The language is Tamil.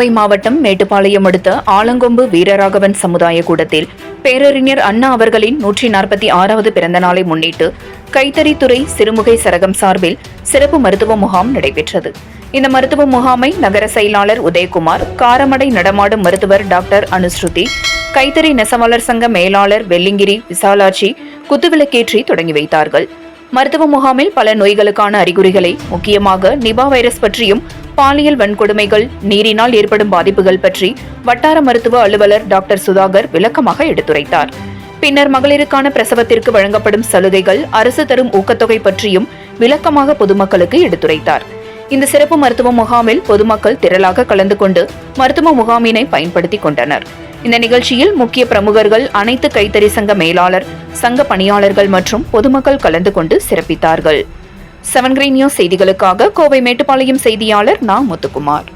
கோவை மாவட்டம் மேட்டுப்பாளையம் அடுத்த ஆலங்கொம்பு வீரராகவன் சமுதாய கூடத்தில் பேரறிஞர் அண்ணா அவர்களின் 146வது பிறந்த நாளை முன்னிட்டு கைத்தறித்துறை சிறுமுகை சரகம் சார்பில் சிறப்பு மருத்துவ முகாம் நடைபெற்றது. இந்த மருத்துவ முகாமை நகர செயலாளர் உதயகுமார், காரமடை நடமாடும் மருத்துவர் டாக்டர் அனுஸ்ருதி, கைத்தறி நெசவாளர் சங்க மேலாளர் வெள்ளிங்கிரி விசாலாட்சி குத்துவிளக்கேற்றி தொடங்கி வைத்தார்கள். மருத்துவ முகாமில் பல நோய்களுக்கான அறிகுறிகளை, முக்கியமாக நிபா வைரஸ் பற்றியும், பாலியல் வன்கொடுமைகள், நீரினால் ஏற்படும் பாதிப்புகள் பற்றி வட்டார மருத்துவ அலுவலர் டாக்டர் சுதாகர் விளக்கமாக எடுத்துரைத்தார். பின்னர் மகளிருக்கான பிரசவத்திற்கு வழங்கப்படும் சலுகைகள், அரசு தரும் ஊக்கத்தொகை பற்றியும் விளக்கமாக பொதுமக்களுக்கு எடுத்துரைத்தார். இந்த சிறப்பு மருத்துவ முகாமில் பொதுமக்கள் திரளாக கலந்து கொண்டு மருத்துவ முகாமினை பயன்படுத்திக் கொண்டனர். இந்த நிகழ்ச்சியில் முக்கிய பிரமுகர்கள், அனைத்து கைத்தறி சங்க மேலாளர், சங்க பணியாளர்கள் மற்றும் பொதுமக்கள் கலந்து கொண்டு சிறப்பித்தார்கள். 7 Green News செய்திகளுக்காக கோவை மேட்டுப்பாளையம் செய்தியாளர் நா. முத்துக்குமார்.